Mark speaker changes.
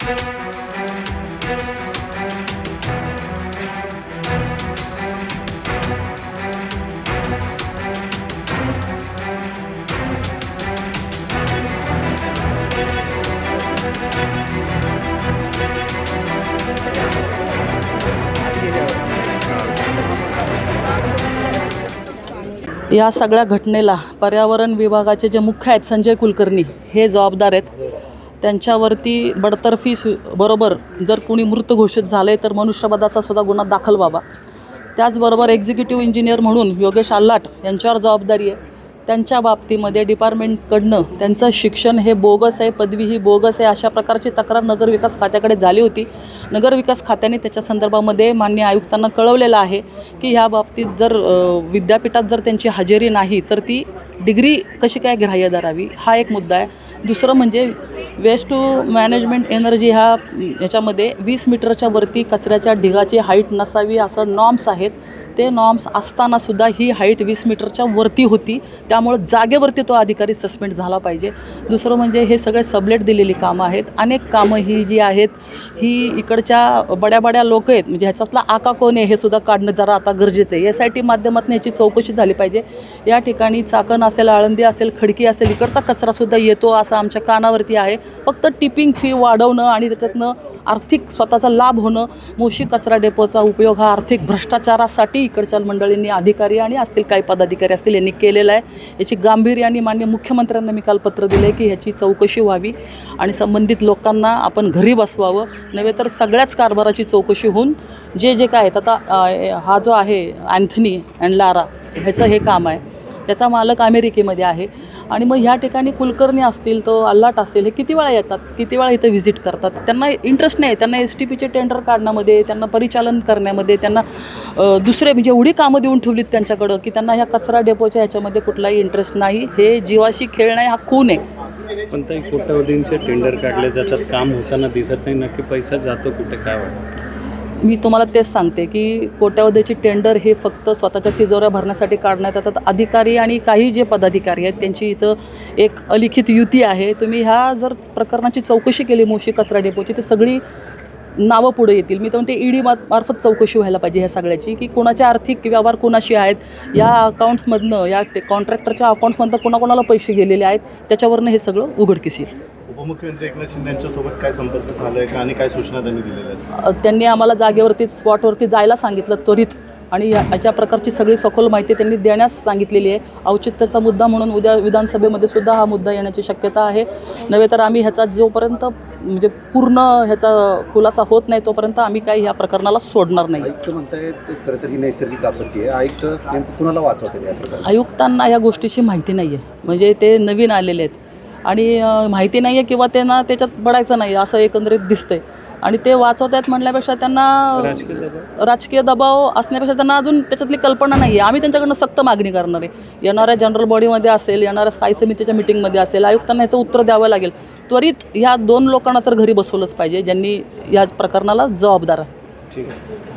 Speaker 1: या सगळ्या घटनेला पर्यावरण विभागाचे जे मुख्य आहेत संजय कुलकर्णी हे जबाबदार आहेत. त्यांच्यावरती बडतर्फी बरोबर जर कोणी मृत घोषित झाले तर मनुष्यवधाचा सुद्धा गुन्हा दाखल व्हावा. त्याचबरोबर एक्झिक्युटिव्ह इंजिनियर म्हणून योगेश आल्हाट यांच्यावर जबाबदारी आहे. त्यांच्या बाबतीमध्ये डिपार्टमेंटकडनं त्यांचं शिक्षण हे बोगस आहे, पदवी ही बोगस आहे, अशा प्रकारची तक्रार नगरविकास खात्याकडे झाली होती. नगरविकास खात्याने त्याच्या संदर्भामध्ये माननीय आयुक्तांना कळवलेलं आहे की ह्या बाबतीत जर विद्यापीठात जर त्यांची हजेरी नाही तर ती डिग्री कशी काय ग्राह्य धरावी हा एक मुद्दा आहे. दुसरं म्हणजे वेस्ट टू मॅनेजमेंट एनर्जी ह्याच्यामध्ये 20 मीटरच्या वरती कचऱ्याच्या ढिगाची हाईट नसावी असं नॉर्म्स आहेत. ते नॉर्म्स असतानासुद्धा ही हाईट 20 मीटरच्या वरती होती. त्यामुळं जागेवरती तो अधिकारी सस्पेंड झाला पाहिजे. दुसरं म्हणजे हे सगळे सबलेट दिलेली कामं आहेत. अनेक कामं ही जी आहेत ही इकडच्या बड्या लोक आहेत, म्हणजे ह्याच्यातला आका कोण आहे हे सुद्धा काढणं जरा आता गरजेचं आहे. SIT माध्यमातून ह्याची चौकशी झाली पाहिजे. या ठिकाणी चाकण असेल, आळंदी असेल, खडकी असेल, इकडचा कचरासुद्धा येतो असं आमच्या कानावरती आहे. फक्त टिपिंग फी वाढवणं आणि त्याच्यातनं आर्थिक स्वतःचा लाभ होणं, मोशी कचरा डेपोचा उपयोग हा आर्थिक भ्रष्टाचारासाठी इकडच्या मंडळींनी अधिकारी आणि असतील काही पदाधिकारी असतील यांनी केलेला आहे. याची गांभीर्याने माननीय मुख्यमंत्र्यांना मी काल पत्र दिले की ह्याची चौकशी व्हावी आणि संबंधित लोकांना आपण घरी बसवावं, नव्हे तर सगळ्याच कारभाराची चौकशी होऊन जे काय आहेत. आता हा जो आहे अँथनी अँड लारा ह्याचं हे काम आहे, त्याचा मालक अमेरिकेमध्ये आहे आणि मग ह्या ठिकाणी कुलकर्णी असतील, तो आल्हाट असेल, हे किती वेळा येतात, किती वेळा इथं व्हिजिट करतात. त्यांना इंटरेस्ट नाही. त्यांना STPचे टेंडर काढण्यामध्ये, त्यांना परिचालन करण्यामध्ये, त्यांना दुसरे म्हणजे एवढी कामं देऊन ठेवलीत त्यांच्याकडं की त्यांना ह्या कचरा डेपोच्या ह्याच्यामध्ये कुठलाही इंटरेस्ट नाही. हे जीवाशी खेळणं आहे, हा खून आहे.
Speaker 2: पण काही कोट्यावधींचे टेंडर काढले जातात, काम होताना दिसत नाही. नक्की पैसा जातो कुठे, काय वाटतं?
Speaker 1: मी तुम्हाला तेच सांगते की कोट्यावधीची टेंडर हे फक्त स्वतःच्या तिजोऱ्या भरण्यासाठी काढण्यात येतात. अधिकारी आणि काही जे पदाधिकारी आहेत त्यांची इथं एक अलिखित युती आहे. तुम्ही ह्या जर प्रकरणाची चौकशी केली मोशी कचरा डेपोची तर सगळी नावं पुढे येतील. मी तर म्हणते ED मार्फत चौकशी व्हायला पाहिजे ह्या सगळ्याची की कोणाचे आर्थिक व्यवहार कोणाशी आहेत, या अकाउंट्समधनं, या कॉन्ट्रॅक्टरच्या अकाउंट्समधनं कोणाकोणाला पैसे गेलेले आहेत, त्याच्यावरनं हे सगळं उघडकीस येईल.
Speaker 3: उपमुख्यमंत्री एकनाथ शिंदे यांच्यासोबत काय संपर्क झाला आहे का आणि काय सूचना त्यांनी दिलेल्या आहेत?
Speaker 1: त्यांनी आम्हाला जागेवरती स्पॉटवरती जायला सांगितलं त्वरित आणि अशा प्रकारची सगळी सखोल माहिती त्यांनी देण्यास सांगितलेली आहे. औचित्याचा मुद्दा म्हणून उद्या विधानसभेमध्ये सुद्धा हा मुद्दा येण्याची शक्यता आहे. नव्हे तर आम्ही ह्याचा जोपर्यंत म्हणजे पूर्ण ह्याचा खुलासा होत नाही तोपर्यंत आम्ही काही ह्या प्रकरणाला सोडणार नाही.
Speaker 4: आयुक्त म्हणताय खरं तर ही नैसर्गिक आपत्ती आहे. आयुक्त नेमकं कुणाला वाचवते?
Speaker 1: आयुक्तांना या गोष्टीची माहिती नाही आहे. म्हणजे ते नवीन आलेले आहेत आणि माहिती नाही आहे किंवा त्यांना त्याच्यात बडायचं नाही असं एकंदरीत दिसतंय आणि ते वाचवत आहेत म्हणल्यापेक्षा त्यांना राजकीय दबाव असण्यापेक्षा त्यांना अजून त्याच्यातली कल्पना नाही आहे. आम्ही त्यांच्याकडनं सक्त मागणी करणार आहे. येणाऱ्या जनरल बॉडीमध्ये असेल, येणाऱ्या स्थायी समितीच्या मिटिंगमध्ये असेल, आयुक्तांना ह्याचं उत्तर द्यावं लागेल. त्वरित ह्या 2 लोकांना तर घरी बसवलंच पाहिजे ज्यांनी या प्रकरणाला जबाबदार आहे.
Speaker 2: ठीक आहे.